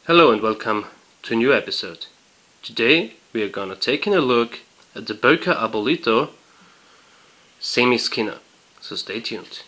Hello and welcome to a new episode. Today we are gonna take a look at the Böker Arbolito semi-skinner, so stay tuned.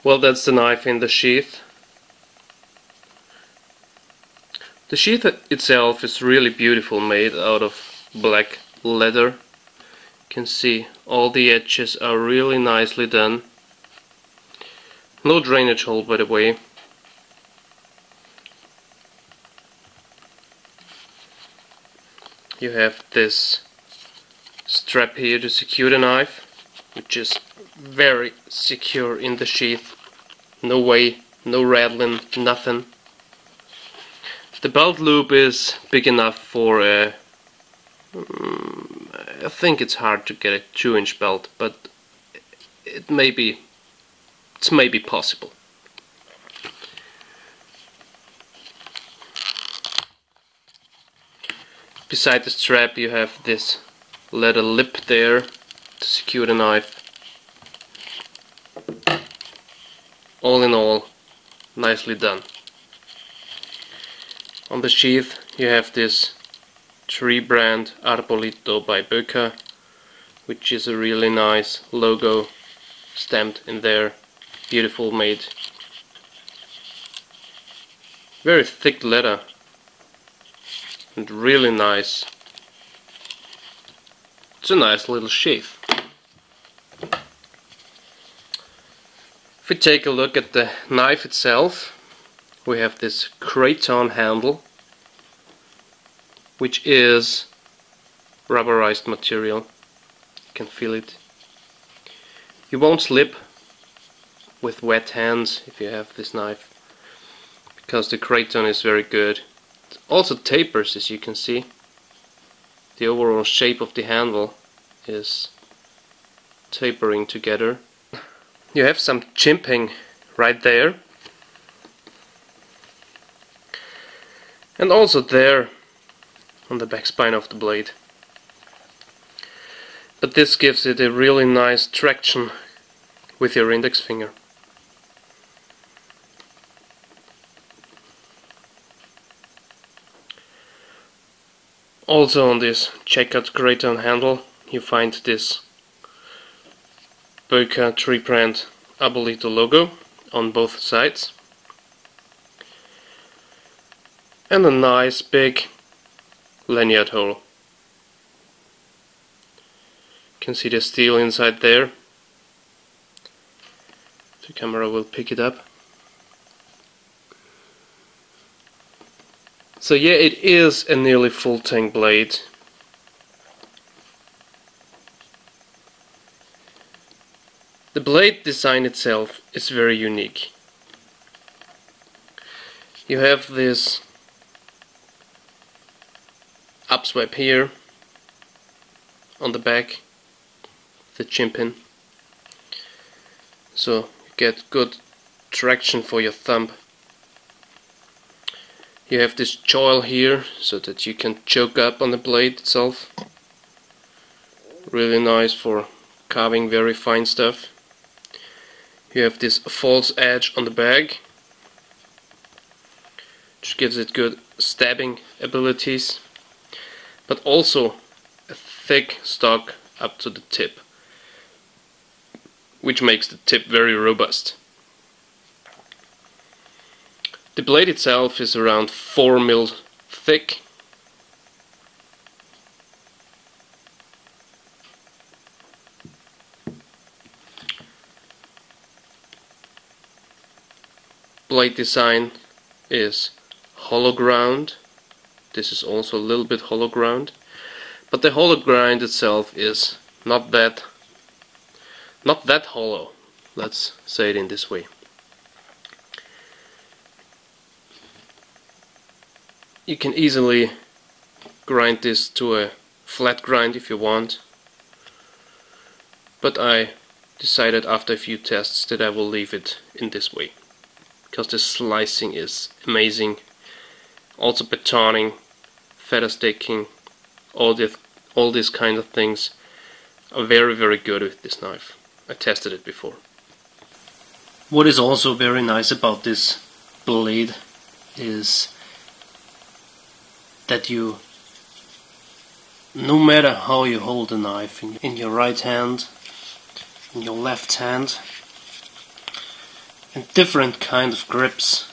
Well, that's the knife in the sheath. The sheath itself is really beautiful, made out of black leather. You can see all the edges are really nicely done. No drainage hole, by the way. You have this strap here to secure the knife, which is very secure in the sheath. No way, no rattling, nothing. The belt loop is big enough for a I think it's hard to get a 2-inch belt, but it's maybe possible. Beside the strap you have this leather lip there to secure the knife. All in all, nicely done. On the sheath you have this tree brand Arbolito by Böker, which is a really nice logo stamped in there. Beautiful made. Very thick leather and really nice. It's a nice little sheath. If we take a look at the knife itself, we have this craton handle, which is rubberized material. You can feel it. You won't slip with wet hands if you have this knife, because the craton is very good. It also tapers, as you can see. The overall shape of the handle is tapering together. You have some chimping right there, and also there on the back spine of the blade. But this gives it a really nice traction with your index finger. Also on this checkered craton handle you find this Böker tree brand Arbolito logo on both sides, and a nice big lanyard hole. You can see the steel inside there. The camera will pick it up. So yeah, it is a nearly full tang blade. The blade design itself is very unique. You have this upswipe here on the back, the chimping, so you get good traction for your thumb. You have this choil here so that you can choke up on the blade itself. Really nice for carving very fine stuff. You have this false edge on the bag, which gives it good stabbing abilities, but also a thick stock up to the tip, which makes the tip very robust. The blade itself is around 4 mm thick. Blade design is hollow ground. This is also a little bit hollow ground, but the hollow ground itself is not that hollow. Let's say it in this way. You can easily grind this to a flat grind if you want, but I decided after a few tests that I will leave it in this way, because the slicing is amazing. Also betoning, feather staking, all these kind of things are very good with this knife. I tested it before. What is also very nice about this blade is that you, no matter how you hold the knife, in your right hand, in your left hand, in different kind of grips,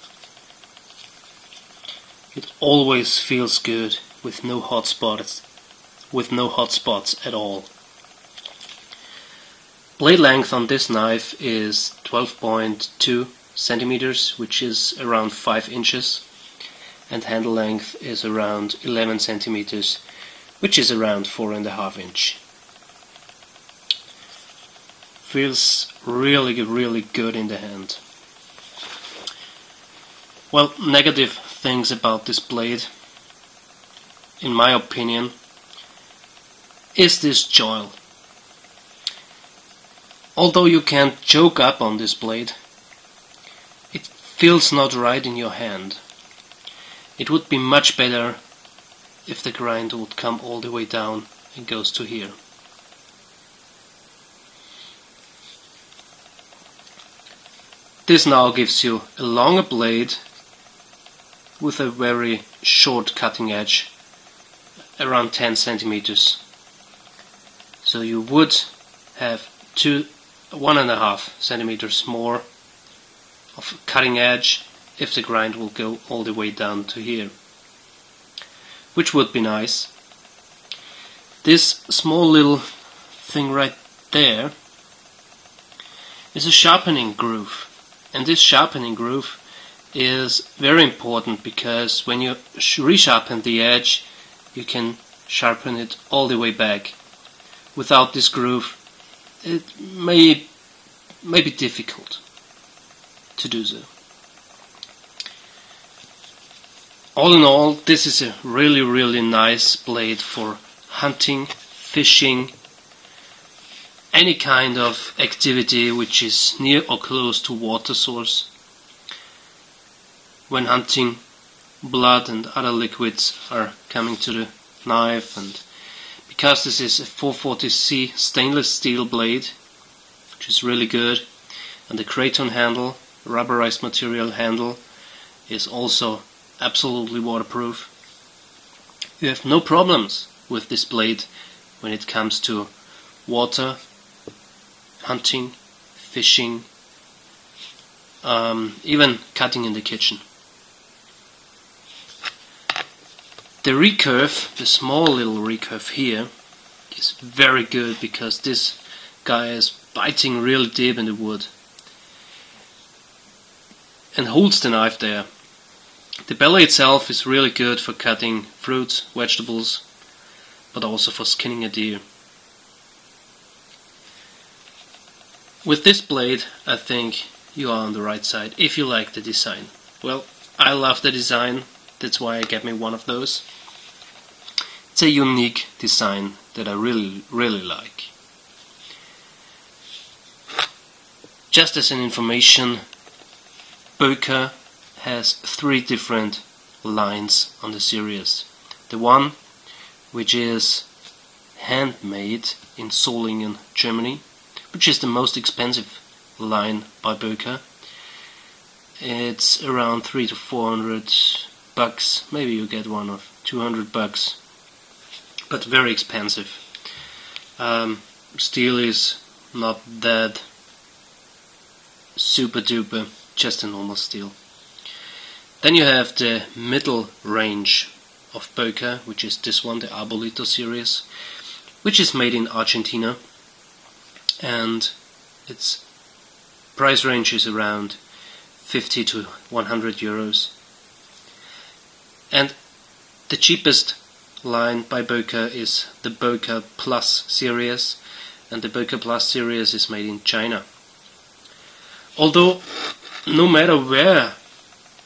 it always feels good with no hot spots, at all. Blade length on this knife is 12.2 centimeters, which is around 5 inches, and handle length is around 11 centimeters, which is around 4.5 inches. Feels really good in the hand. Well, negative things about this blade, in my opinion, is this joil. Although you can't choke up on this blade, it feels not right in your hand. It would be much better if the grind would come all the way down and goes to here. This now gives you a longer blade with a very short cutting edge, around 10 centimeters. So you would have 1.5 centimeters more of cutting edge if the grind will go all the way down to here, which would be nice. This small little thing right there is a sharpening groove, and this sharpening groove is very important because when you resharpen the edge, you can sharpen it all the way back. Without this groove, it may be difficult to do so. All in all, this is a really nice blade for hunting, fishing, any kind of activity which is near or close to water source. When hunting, blood and other liquids are coming to the knife, and because this is a 440C stainless steel blade, which is really good, and the Kraton handle, rubberized material handle, is also absolutely waterproof, you have no problems with this blade when it comes to water, hunting, fishing, even cutting in the kitchen. The recurve, the small little recurve here, is very good because this guy is biting really deep in the wood and holds the knife there. The belly itself is really good for cutting fruits, vegetables, but also for skinning a deer. With this blade, I think you are on the right side if you like the design. Well, I love the design. That's why I get me one of those. It's a unique design that I really like. Just as an information, Böker has 3 different lines on the series. The one which is handmade in Solingen, Germany, which is the most expensive line by Böker. It's around 300 to 400 bucks. Maybe you get one of 200 bucks, but very expensive. Steel is not that super duper, just a normal steel. Then you have the middle range of Böker, which is this one, the Arbolito series, which is made in Argentina, and its price range is around 50 to 100 euros. And the cheapest line by Böker is the Böker Plus series, and the Böker Plus series is made in China. Although no matter where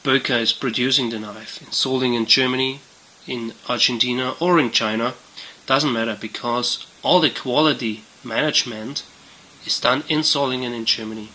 Böker is producing the knife, installing in Germany, in Argentina or in China, doesn't matter, because all the quality management is done installing and in Germany.